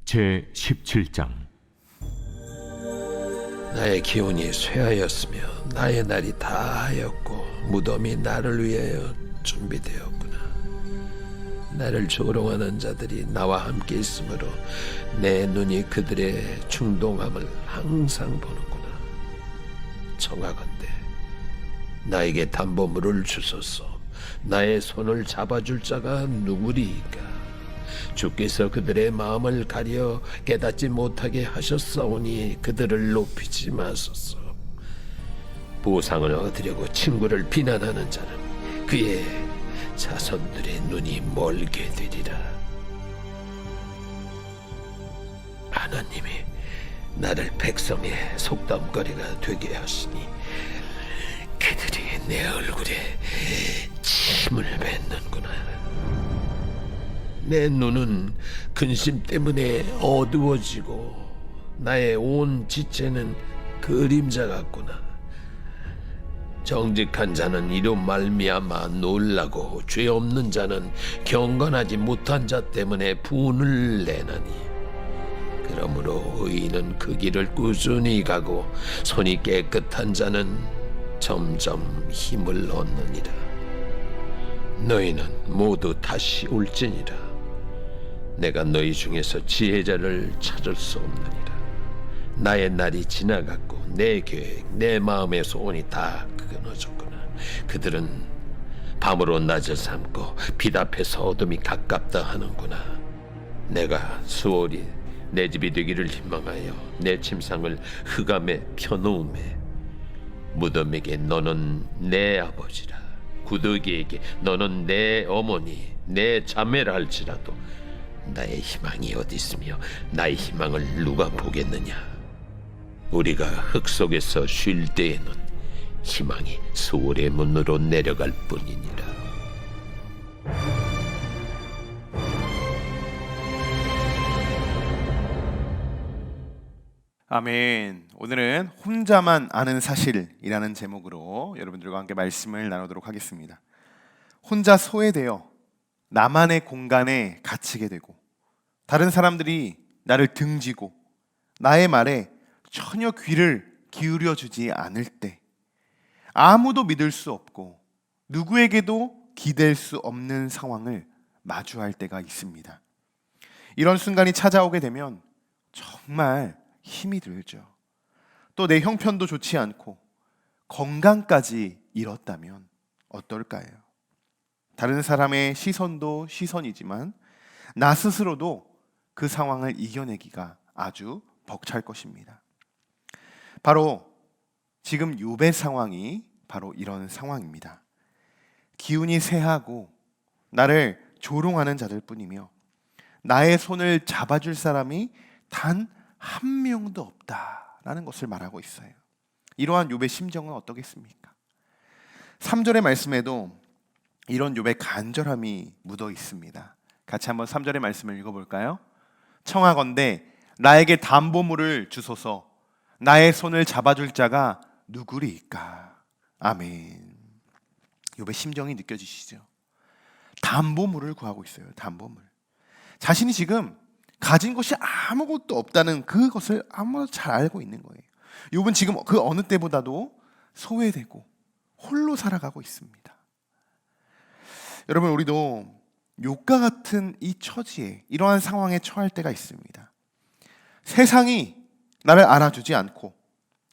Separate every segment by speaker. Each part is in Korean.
Speaker 1: 제 17장.
Speaker 2: 나의 기운이 쇠하였으며 나의 날이 다하였고 무덤이 나를 위하여 준비되었구나. 나를 조롱하는 자들이 나와 함께 있으므로 내 눈이 그들의 충동함을 항상 보는구나. 청하건대 나에게 담보물을 주소서. 나의 손을 잡아줄 자가 누구리이까? 주께서 그들의 마음을 가려 깨닫지 못하게 하셨사오니 그들을 높이지 마소서. 보상을 얻으려고 친구를 비난하는 자는 그의 자손들의 눈이 멀게 되리라. 하나님이 나를 백성의 속담거리가 되게 하시니 그들이 내 얼굴에 침을 뱉는구나. 내 눈은 근심 때문에 어두워지고 나의 온 지체는 그림자 같구나. 정직한 자는 이로 말미암아 놀라고 죄 없는 자는 경건하지 못한 자 때문에 분을 내나니, 그러므로 의인은 그 길을 꾸준히 가고 손이 깨끗한 자는 점점 힘을 얻느니라. 너희는 모두 다시 올지니라. 내가 너희 중에서 지혜자를 찾을 수 없느니라. 나의 날이 지나갔고 내 계획, 내 마음의 소원이 다 끊어졌구나. 그들은 밤으로 낮을 삼고 빛 앞에서 어둠이 가깝다 하는구나. 내가 수월이 내 집이 되기를 희망하여 내 침상을 흑암에 펴놓음에, 무덤에게 너는 내 아버지라, 구더기에게 너는 내 어머니, 내 자매라 할지라도 나의 희망이 어디 있으며 나의 희망을 누가 보겠느냐? 우리가 흙 속에서 쉴 때에는 희망이 수월의 문으로 내려갈 뿐이니라.
Speaker 3: 아멘. 오늘은 혼자만 아는 사실이라는 제목으로 여러분들과 함께 말씀을 나누도록 하겠습니다. 혼자 소외되어 나만의 공간에 갇히게 되고 다른 사람들이 나를 등지고 나의 말에 전혀 귀를 기울여 주지 않을 때, 아무도 믿을 수 없고 누구에게도 기댈 수 없는 상황을 마주할 때가 있습니다. 이런 순간이 찾아오게 되면 정말 힘이 들죠. 또 내 형편도 좋지 않고 건강까지 잃었다면 어떨까요? 다른 사람의 시선도 시선이지만 나 스스로도 그 상황을 이겨내기가 아주 벅찰 것입니다. 바로 지금 욥의 상황이 바로 이런 상황입니다. 기운이 쇠하고 나를 조롱하는 자들 뿐이며 나의 손을 잡아줄 사람이 단 한 명도 없다라는 것을 말하고 있어요. 이러한 욥의 심정은 어떻겠습니까? 3절의 말씀에도 이런 욥의 간절함이 묻어 있습니다. 같이 한번 3절의 말씀을 읽어볼까요? 청하건대 나에게 담보물을 주소서. 나의 손을 잡아줄 자가 누구리이까? 아멘. 욥의 심정이 느껴지시죠? 담보물을 구하고 있어요. 담보물. 자신이 지금 가진 것이 아무것도 없다는 그것을 아무도 잘 알고 있는 거예요. 욥은 지금 그 어느 때보다도 소외되고 홀로 살아가고 있습니다. 여러분, 우리도 욥과 같은 이 처지에, 이러한 상황에 처할 때가 있습니다. 세상이 나를 알아주지 않고,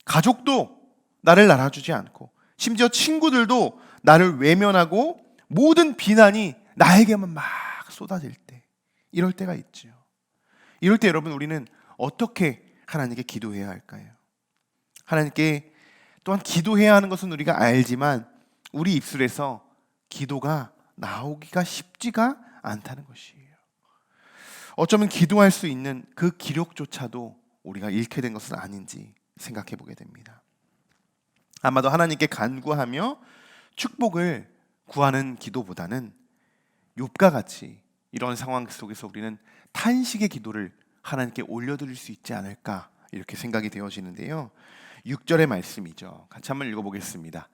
Speaker 3: 가족도 나를 알아주지 않고, 심지어 친구들도 나를 외면하고 모든 비난이 나에게만 막 쏟아질 때, 이럴 때가 있죠. 이럴 때 여러분, 우리는 어떻게 하나님께 기도해야 할까요? 하나님께 또한 기도해야 하는 것은 우리가 알지만 우리 입술에서 기도가 나오기가 쉽지가 않다는 것이에요. 어쩌면 기도할 수 있는 그 기력조차도 우리가 잃게 된 것은 아닌지 생각해 보게 됩니다. 아마도 하나님께 간구하며 축복을 구하는 기도보다는 욥과 같이 이런 상황 속에서 우리는 탄식의 기도를 하나님께 올려드릴 수 있지 않을까, 이렇게 생각이 되어지는데요. 6절의 말씀이죠. 같이 한번 읽어보겠습니다.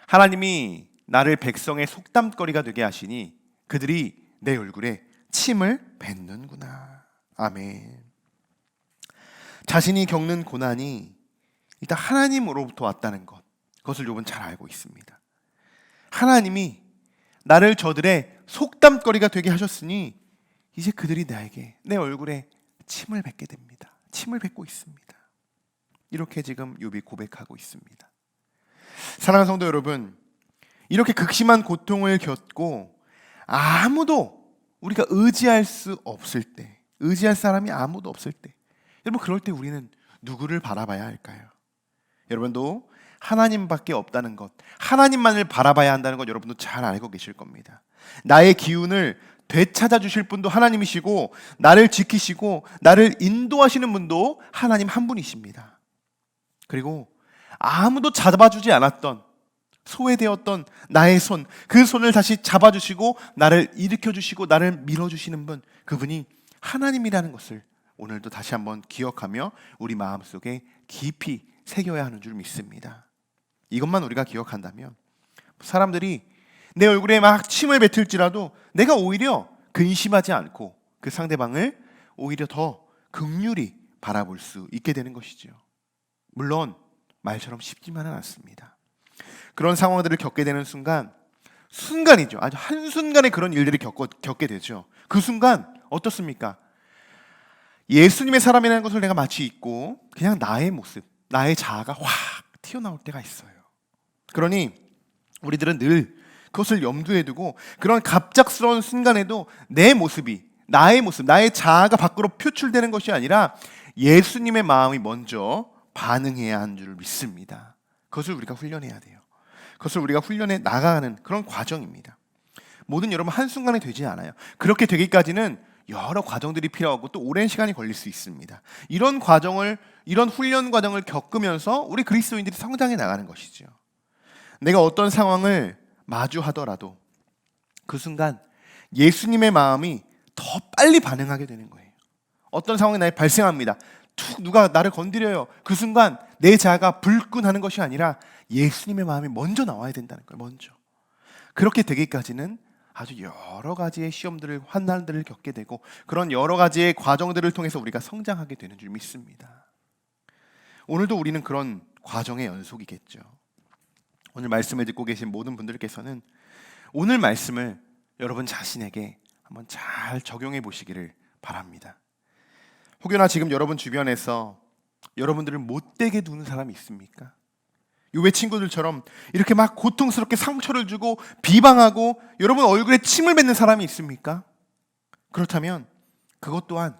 Speaker 3: 하나님이 나를 백성의 속담거리가 되게 하시니 그들이 내 얼굴에 침을 뱉는구나. 아멘. 자신이 겪는 고난이 일단 하나님으로부터 왔다는 것, 그것을 욥은 잘 알고 있습니다. 하나님이 나를 저들의 속담거리가 되게 하셨으니 이제 그들이 나에게, 내 얼굴에 침을 뱉게 됩니다. 침을 뱉고 있습니다. 이렇게 지금 욥이 고백하고 있습니다. 사랑하는 성도 여러분, 이렇게 극심한 고통을 겪고 아무도 우리가 의지할 수 없을 때, 의지할 사람이 아무도 없을 때, 여러분 그럴 때 우리는 누구를 바라봐야 할까요? 여러분도 하나님밖에 없다는 것, 하나님만을 바라봐야 한다는 것 여러분도 잘 알고 계실 겁니다. 나의 기운을 되찾아 주실 분도 하나님이시고, 나를 지키시고 나를 인도하시는 분도 하나님 한 분이십니다. 그리고 아무도 잡아주지 않았던, 소외되었던 나의 손, 그 손을 다시 잡아주시고 나를 일으켜주시고 나를 밀어주시는 분, 그분이 하나님이라는 것을 오늘도 다시 한번 기억하며 우리 마음속에 깊이 새겨야 하는 줄 믿습니다. 이것만 우리가 기억한다면 사람들이 내 얼굴에 막 침을 뱉을지라도 내가 오히려 근심하지 않고 그 상대방을 오히려 더 긍휼히 바라볼 수 있게 되는 것이죠. 물론 말처럼 쉽지만은 않습니다. 그런 상황들을 겪게 되는 순간이죠. 아주 한순간에 그런 일들이 겪게 되죠. 그 순간 어떻습니까? 예수님의 사람이라는 것을 내가 마치 잊고 그냥 나의 모습, 나의 자아가 확 튀어나올 때가 있어요. 그러니 우리들은 늘 그것을 염두에 두고 그런 갑작스러운 순간에도 내 모습이, 나의 모습, 나의 자아가 밖으로 표출되는 것이 아니라 예수님의 마음이 먼저 반응해야 하는 줄 믿습니다. 그것을 우리가 훈련해야 돼요. 그것을 우리가 훈련해 나가는 그런 과정입니다. 모든 여러분 한순간에 되지 않아요. 그렇게 되기까지는 여러 과정들이 필요하고 또 오랜 시간이 걸릴 수 있습니다. 이런 훈련 과정을 겪으면서 우리 그리스도인들이 성장해 나가는 것이죠. 내가 어떤 상황을 마주하더라도 그 순간 예수님의 마음이 더 빨리 반응하게 되는 거예요. 어떤 상황이 나에 발생합니다. 툭 누가 나를 건드려요. 그 순간 내 자아가 불끈하는 것이 아니라 예수님의 마음이 먼저 나와야 된다는 거예요. 먼저. 그렇게 되기까지는 아주 여러 가지의 시험들을, 환난들을 겪게 되고 그런 여러 가지의 과정들을 통해서 우리가 성장하게 되는 줄 믿습니다. 오늘도 우리는 그런 과정의 연속이겠죠. 오늘 말씀을 듣고 계신 모든 분들께서는 오늘 말씀을 여러분 자신에게 한번 잘 적용해 보시기를 바랍니다. 혹여나 지금 여러분 주변에서 여러분들을 못되게 두는 사람이 있습니까? 욥의 친구들처럼 이렇게 막 고통스럽게 상처를 주고 비방하고 여러분 얼굴에 침을 뱉는 사람이 있습니까? 그렇다면 그것 또한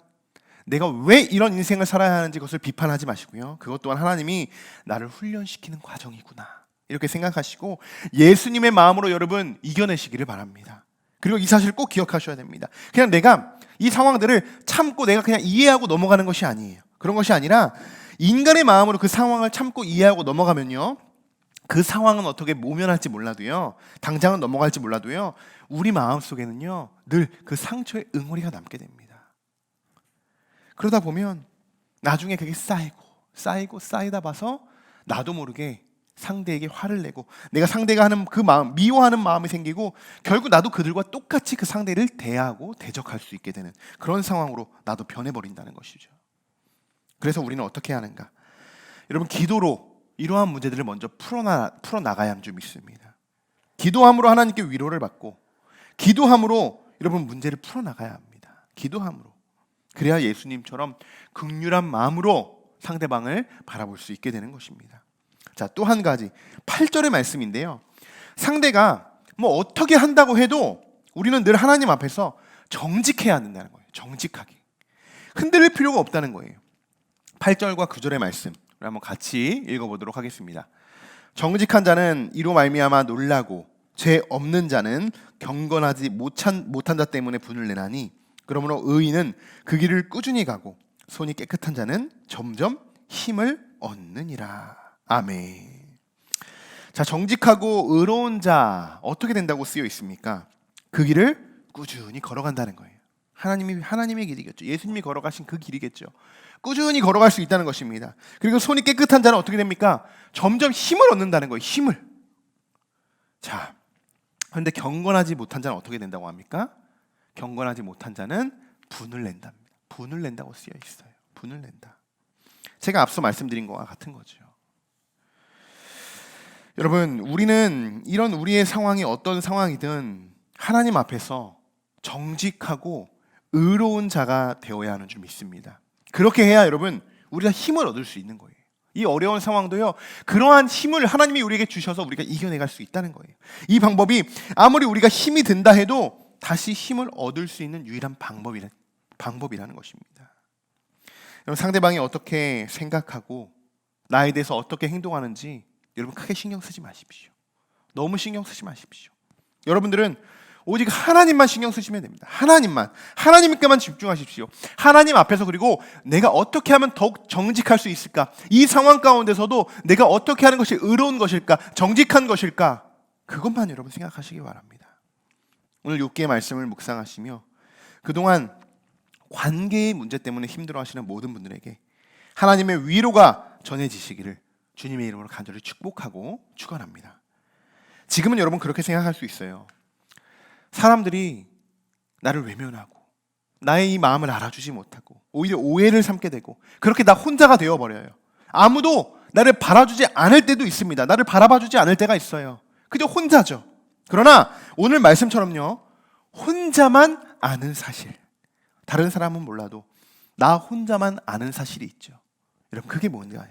Speaker 3: 내가 왜 이런 인생을 살아야 하는지 그것을 비판하지 마시고요. 그것 또한 하나님이 나를 훈련시키는 과정이구나 이렇게 생각하시고 예수님의 마음으로 여러분 이겨내시기를 바랍니다. 그리고 이 사실을 꼭 기억하셔야 됩니다. 그냥 내가 이 상황들을 참고 내가 그냥 이해하고 넘어가는 것이 아니에요. 그런 것이 아니라 인간의 마음으로 그 상황을 참고 이해하고 넘어가면요, 그 상황은 어떻게 모면할지 몰라도요, 당장은 넘어갈지 몰라도요, 우리 마음속에는요 늘 그 상처의 응어리가 남게 됩니다. 그러다 보면 나중에 그게 쌓이고 쌓이다 봐서 나도 모르게 상대에게 화를 내고 내가 상대가 하는 그 마음, 미워하는 마음이 생기고 결국 나도 그들과 똑같이 그 상대를 대하고 대적할 수 있게 되는 그런 상황으로 나도 변해버린다는 것이죠. 그래서 우리는 어떻게 하는가? 여러분 기도로 이러한 문제들을 먼저 풀어나가야 하는 줄 믿습니다. 기도함으로 하나님께 위로를 받고 기도함으로 여러분 문제를 풀어나가야 합니다. 기도함으로. 그래야 예수님처럼 긍휼한 마음으로 상대방을 바라볼 수 있게 되는 것입니다. 자, 또 한 가지 8절의 말씀인데요, 상대가 뭐 어떻게 한다고 해도 우리는 늘 하나님 앞에서 정직해야 한다는 거예요. 정직하게 흔들릴 필요가 없다는 거예요. 8절과 9절의 말씀 한번 같이 읽어보도록 하겠습니다. 정직한 자는 이로 말미암아 놀라고 죄 없는 자는 경건하지 못한 자 때문에 분을 내나니 그러므로 의인은 그 길을 꾸준히 가고 손이 깨끗한 자는 점점 힘을 얻느니라. 아멘. 자, 정직하고 의로운 자 어떻게 된다고 쓰여 있습니까? 그 길을 꾸준히 걸어간다는 거예요. 하나님의 길이겠죠. 예수님이 걸어가신 그 길이겠죠. 꾸준히 걸어갈 수 있다는 것입니다. 그리고 손이 깨끗한 자는 어떻게 됩니까? 점점 힘을 얻는다는 거예요. 힘을. 자, 그런데 경건하지 못한 자는 어떻게 된다고 합니까? 경건하지 못한 자는 분을 낸답니다. 분을 낸다고 쓰여 있어요. 분을 낸다. 제가 앞서 말씀드린 것과 같은 거죠. 여러분, 우리는 이런 우리의 상황이 어떤 상황이든 하나님 앞에서 정직하고 의로운 자가 되어야 하는 줄 믿습니다. 그렇게 해야 여러분 우리가 힘을 얻을 수 있는 거예요. 이 어려운 상황도요, 그러한 힘을 하나님이 우리에게 주셔서 우리가 이겨내갈 수 있다는 거예요. 이 방법이 아무리 우리가 힘이 든다 해도 다시 힘을 얻을 수 있는 유일한 방법이라는 것입니다. 여러분, 상대방이 어떻게 생각하고 나에 대해서 어떻게 행동하는지 여러분 크게 신경 쓰지 마십시오. 너무 신경 쓰지 마십시오. 여러분들은 오직 하나님만 신경 쓰시면 됩니다. 하나님께만 집중하십시오. 하나님 앞에서, 그리고 내가 어떻게 하면 더욱 정직할 수 있을까? 이 상황 가운데서도 내가 어떻게 하는 것이 의로운 것일까? 정직한 것일까? 그것만 여러분 생각하시기 바랍니다. 오늘 욥기의 말씀을 묵상하시며 그동안 관계의 문제 때문에 힘들어하시는 모든 분들에게 하나님의 위로가 전해지시기를 주님의 이름으로 간절히 축복하고 축원합니다. 지금은 여러분 그렇게 생각할 수 있어요. 사람들이 나를 외면하고 나의 이 마음을 알아주지 못하고 오히려 오해를 삼게 되고 그렇게 나 혼자가 되어버려요. 아무도 나를 바라주지 않을 때도 있습니다. 나를 바라봐주지 않을 때가 있어요. 그저 혼자죠. 그러나 오늘 말씀처럼요, 혼자만 아는 사실, 다른 사람은 몰라도 나 혼자만 아는 사실이 있죠. 여러분, 그게 뭔가요?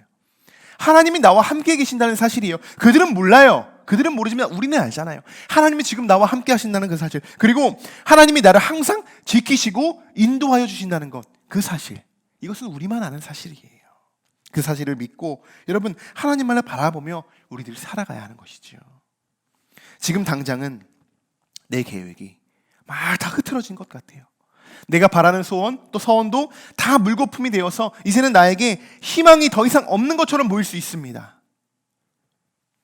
Speaker 3: 하나님이 나와 함께 계신다는 사실이에요. 그들은 몰라요. 그들은 모르지만 우리는 알잖아요. 하나님이 지금 나와 함께 하신다는 그 사실, 그리고 하나님이 나를 항상 지키시고 인도하여 주신다는 것, 그 사실, 이것은 우리만 아는 사실이에요. 그 사실을 믿고 여러분 하나님만을 바라보며 우리들이 살아가야 하는 것이죠. 지금 당장은 내 계획이 막 다 흐트러진 것 같아요. 내가 바라는 소원 또 서원도 다 물거품이 되어서 이제는 나에게 희망이 더 이상 없는 것처럼 보일 수 있습니다.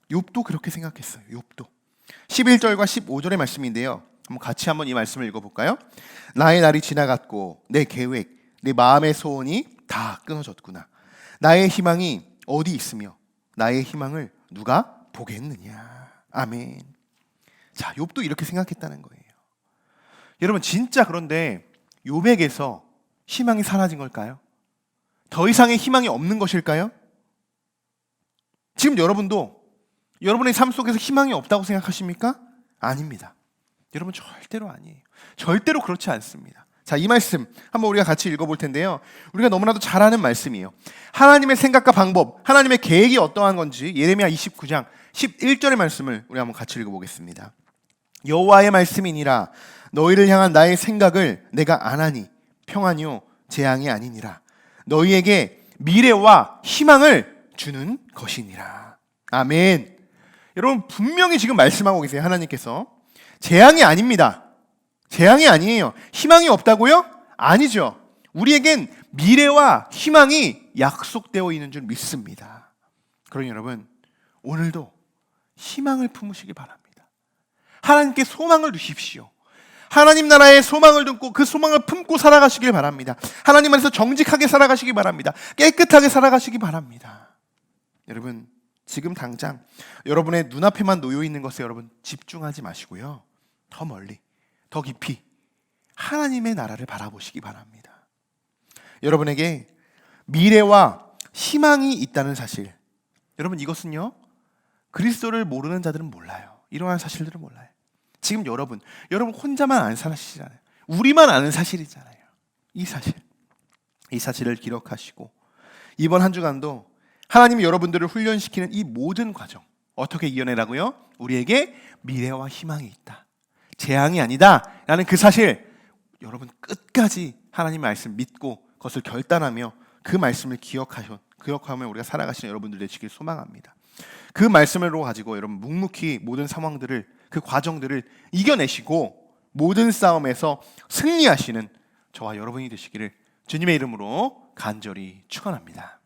Speaker 3: 욥도 그렇게 생각했어요. 욥도 11절과 15절의 말씀인데요, 같이 한번 이 말씀을 읽어볼까요? 나의 날이 지나갔고 내 계획, 내 마음의 소원이 다 끊어졌구나. 나의 희망이 어디 있으며 나의 희망을 누가 보겠느냐. 아멘. 자, 욥도 이렇게 생각했다는 거예요. 여러분, 진짜 그런데 욥에게서 희망이 사라진 걸까요? 더 이상의 희망이 없는 것일까요? 지금 여러분도 여러분의 삶 속에서 희망이 없다고 생각하십니까? 아닙니다. 여러분, 절대로 아니에요. 절대로 그렇지 않습니다. 자, 이 말씀 한번 우리가 같이 읽어볼 텐데요, 우리가 너무나도 잘 아는 말씀이에요. 하나님의 생각과 방법, 하나님의 계획이 어떠한 건지 예레미야 29장 11절의 말씀을 우리 한번 같이 읽어보겠습니다. 여호와의 말씀이니라. 너희를 향한 나의 생각을 내가 아나니 평안이요 재앙이 아니니라. 너희에게 미래와 희망을 주는 것이니라. 아멘. 여러분, 분명히 지금 말씀하고 계세요. 하나님께서 재앙이 아닙니다. 재앙이 아니에요. 희망이 없다고요? 아니죠. 우리에겐 미래와 희망이 약속되어 있는 줄 믿습니다. 그러니 여러분, 오늘도 희망을 품으시기 바랍니다. 하나님께 소망을 두십시오. 하나님 나라의 소망을 두고 그 소망을 품고 살아가시길 바랍니다. 하나님 안에서 정직하게 살아가시기 바랍니다. 깨끗하게 살아가시기 바랍니다. 여러분, 지금 당장 여러분의 눈앞에만 놓여 있는 것에 여러분 집중하지 마시고요, 더 멀리, 더 깊이 하나님의 나라를 바라보시기 바랍니다. 여러분에게 미래와 희망이 있다는 사실, 여러분 이것은요, 그리스도를 모르는 자들은 몰라요. 이러한 사실들을 몰라요. 지금 여러분 혼자만 아는 사실이잖아요. 우리만 아는 사실이잖아요. 이 사실을 기록하시고 이번 한 주간도 하나님이 여러분들을 훈련시키는 이 모든 과정 어떻게 이겨내라고요? 우리에게 미래와 희망이 있다, 재앙이 아니다 라는 그 사실, 여러분 끝까지 하나님의 말씀 믿고 그것을 결단하며 그 말씀을 기억하며 우리가 살아가시는 여러분들 되시길 소망합니다. 그 말씀으로 가지고 여러분 묵묵히 모든 상황들을, 그 과정들을 이겨내시고 모든 싸움에서 승리하시는 저와 여러분이 되시기를 주님의 이름으로 간절히 축원합니다.